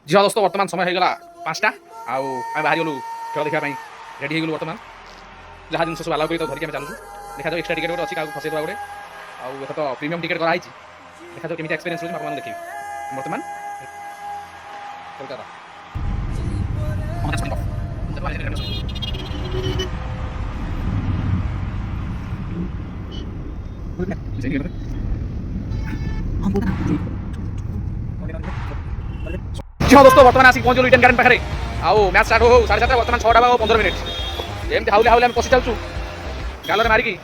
जी हाँ दोस्तों बर्तमान समय होगा 5टा आउ आम बाहरी गलु खेल देखा रेडी हो बर्तमान जहाँ जिन सब आलाउ कर धरिक चलू देखा जाऊ एक्सट्रा टिकेट गोटे अच्छी फसई देवा गोटे आउ तो प्रीमियम टिकेट कराई देखा जाऊ केमी एक्सपीरियंस होती आप देखिए बर्तमान हाँ दोस्तों बर्तमान आसिक पहुँचल इडेन गार्डन पाखे आउ मैच स्टार्ट हो 7:30 बर्तमान 6:15 मिनिट एमती हाउले हाउले आम पशि चलचु गाल मारिकी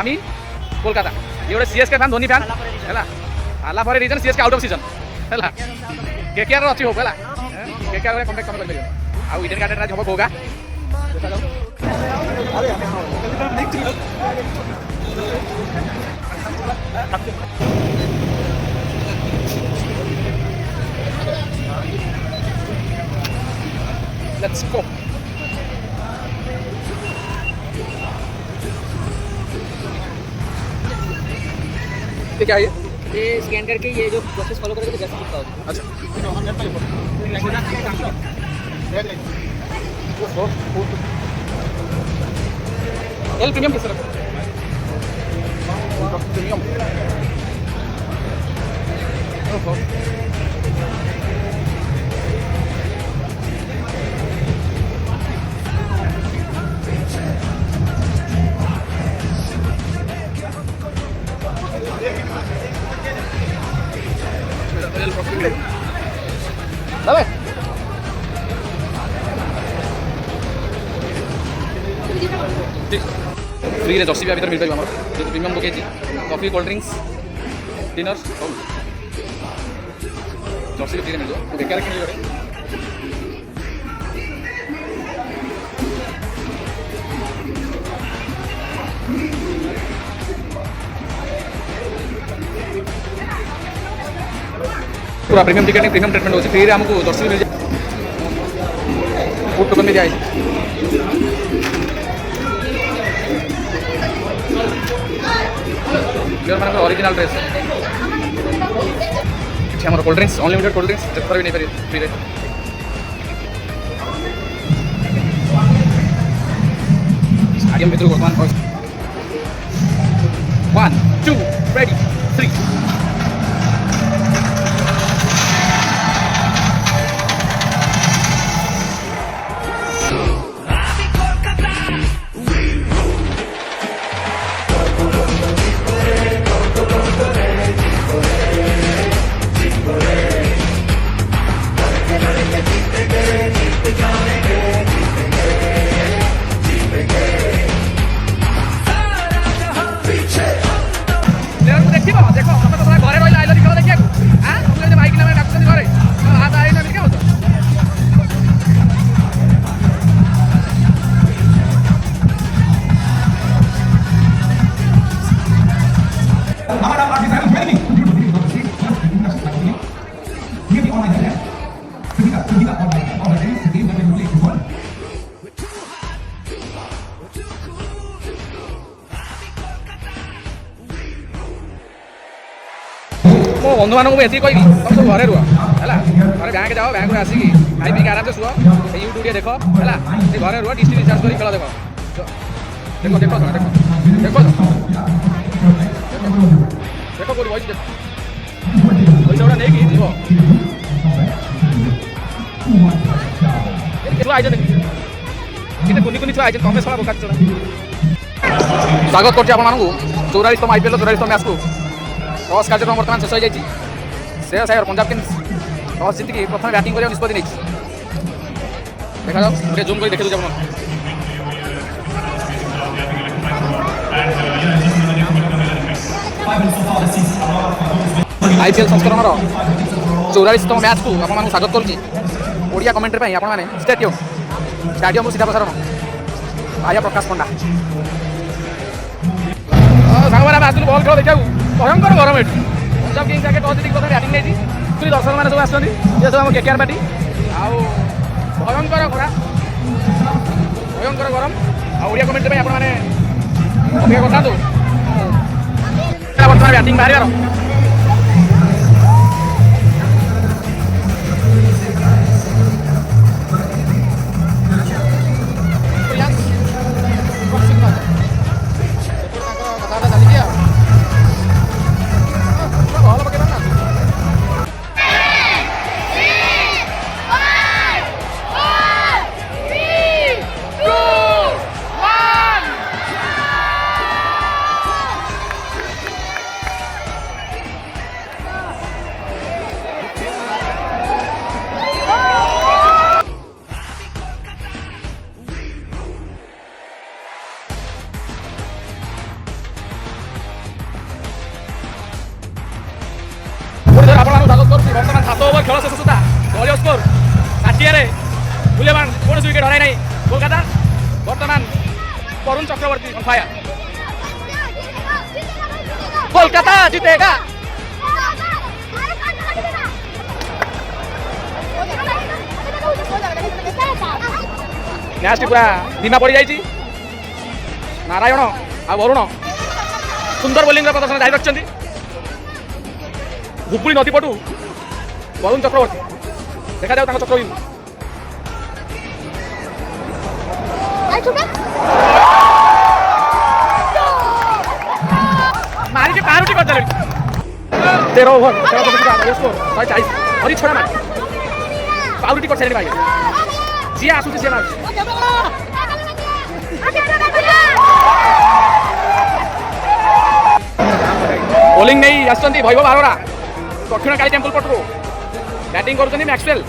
आमी कोलकाता ये गोटे सीएसके फैन धोनी फैन है आला for reason CSK out of season है केकेआर अच्छी होप है केकेआर कॉन्टैक्ट कम कर आउ इडेन गार्डन आज हम होगा देखा Let's go. ये क्या है ये स्कैन करके ये जो प्रोसेस फॉलो करेगा तो जैसे दिखता होगा। अच्छा एल प्रीमियम किस तरह प्रीमियम ओहो Dale. फ्री रे जर्सी भी भीतर मिल पाइब जो प्रीमियम पकई कॉफी कोल्ड ड्रिंक्स डिनर सब जर्सी फ्री मिल जाए बेकार कि गोटे पूरा प्रीमियम टिकट नहीं प्रीमियम ट्रीटमेंट होती फ्री रे हमको जर्सी मिल जाए फूड टोकन भी दिखाई मान ओरिजिनल ड्रेस हमारे cold drinks unlimited cold drinks जितने भी नहीं पारे फ्री रे स्टेडियम भीतर बर्तमान 1 2 रेडी 3 मो बंधु मानक ये कहि तुम सब घरे रुह है घर बैंक जाओ बैंक में आसिक खाई पी आराम से शुआ यूट्यूब टे देख है घरे रुह डिश रिचार्ज कर खेल देख देख देख देख देख कौन वही पैसा गुड़ा नहीं छुआ आई कुनि कुनि छुआ आई तुम सब बोका स्वागत कर 44तम आईपीएल 44तम मैच को टॉस कार्यक्रम बर्तमान शेष हो जाए श्रेयस अय्यर पंजाब किंग्स टॉस जीतिकी प्रथम बैटिंग करने निष्पत्ति नहीं देखा जाओ गोटे जूम कर देखी दूसरे आईपीएल संस्करण 44तम मैच को आप स्वागत करुँगी कमेंट्री आपने स्टेडियम सीधा प्रसारण आया प्रकाश पंडा सांग आसलु बल खेल देखा भयंकर गरम ये पंजाब किंग्स आगे टॉस जीत प्रथम बैटिंग नहीं पूरी दर्शक मैंने सब आसुँच ये सब केकेआर पार्टी आउ भयंकर खरा भयंकर गरम आड़िया कमेंट्री आपने अपेक्षा करता बर्तमान बैटिंग बाहर স্কোর 60 মূল্যবান কোনো উইকেট হারায় নাই কলকাতা। বর্তমান বরুণ চক্রবর্তী অন ফায়ার। কলকাতা জিতেগা। ମ୍ୟାଚ୍ଟି ପୁରା ଧୀମା ପଡ଼ିଯାଇଛି। ନାରାୟଣ ଆଉ ବରୁଣ ସୁନ୍ଦର ବୋଲିଂର ପ୍ରଦର୍ଶନ ଜାରି ରଖିଛନ୍ତି। ହୁବୁଳି ନଦୀ ପଟୁ ବରୁଣ ଚକ୍ରବର୍ତ୍ତୀ ଦେଖାଯାଉ ତାଙ୍କ ଚକ୍ରବ୍ୟୂହ। ମାରିକି ପାରୁଟି କରିଦେଲେଣି। 13 ଓଭର 140 ହରି ଛଡ଼ା ମାରି ପାଉରୁଟି କରିସାରିଲେଣି ଭାଇ। ଯିଏ ଆସୁଛି ସିଏ ମାରୁଛି। ବୋଲିଂ ନେଇ ଆସିଛନ୍ତି ଭୈବବ ଆରୋରା ଦକ୍ଷିଣକାଳୀ ଟେମ୍ପଲ ପଟରୁ। ବ୍ୟାଟିଂ କରୁଛନ୍ତି ମ୍ୟାକ୍ସୱେଲ।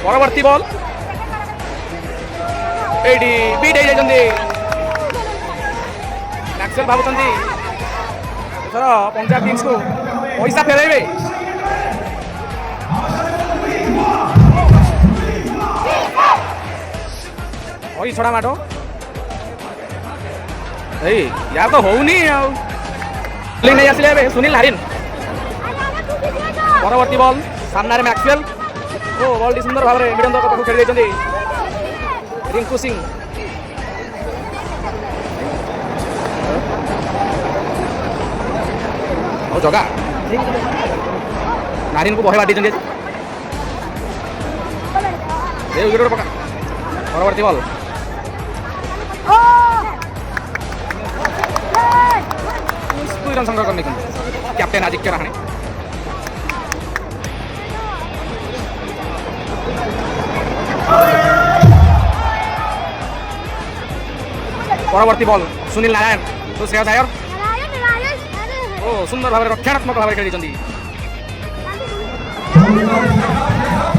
ପରବର୍ତ୍ତୀ ବଲ୍ ଏଇଠି ବିଟ୍ ହେଇଯାଇଛନ୍ତି। ମ୍ୟାକ୍ସୱେଲ ଭାବୁଛନ୍ତି ଏଥର ପଞ୍ଜାବ କିଙ୍ଗସକୁ ପଇସା ଫେରାଇବେ। ହଇ ଛଡ଼ା ମାଡ଼ ଏଇ ୟାର ତ ହଉନି ଆଉ। ବୋଲିଂ ନେଇ ଆସିଲେ ଏବେ ସୁନୀଲ ନାରିନ୍। ପରବର୍ତ୍ତୀ ବଲ୍ ସାମ୍ନାରେ ମ୍ୟାକ୍ସୱେଲ। ଓ ବଲ୍ଟି ସୁନ୍ଦର ଭାବରେ ବୀରେନ୍ଦ୍ର ପାଖକୁ ଖେଳି ଦେଇଛନ୍ତି ରିଙ୍କୁ ସିଂ। ଆଉ ଜଗା ନାରିନ୍କୁ ବହେ ବାଟିଛନ୍ତି। ଏ ୱିକେଟ୍ ପକା। ପରବର୍ତ୍ତୀ ବଲ୍ ଦୁଇ ରନ୍ ସଂଗ୍ରହ କରିନେଇଛନ୍ତି କ୍ୟାପ୍ଟେନ୍ ଆଦିତ୍ୟ ରାହାଣେ। ପରବର୍ତ୍ତୀ ବଲ୍ ସୁନୀଲ ନାରାୟଣ ଓ ଶ୍ରେୟସ ଆୟର। ଓ ସୁନ୍ଦର ଭାବରେ ରକ୍ଷଣାତ୍ମକ ଭାବରେ ଖେଳିଛନ୍ତି।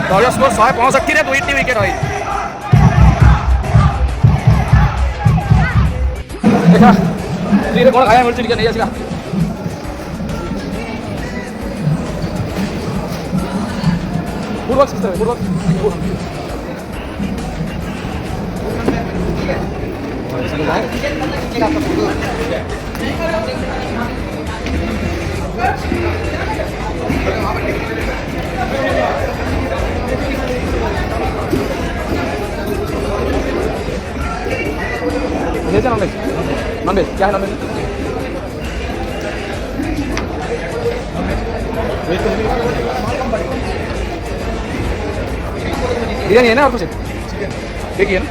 ଦଳୀୟ ସ୍କୋର 165ରେ 2ଟି ୱିକେଟ୍ ରହି। ଦେଖା ଫ୍ରିରେ କ'ଣ ଖାଇବା ମିଳୁଛି ଟିକେ ନେଇ ଆସିବା। भेज नॉनवेज नॉनवेज क्या है नॉनवेज बिरयानी है ना और कुछ देखिए ना।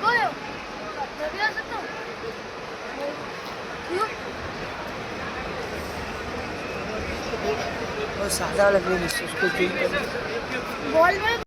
बोलो मैं भी आ सकता हूँ क्यों सादा वाला प्लेलिस्ट उसको बॉल में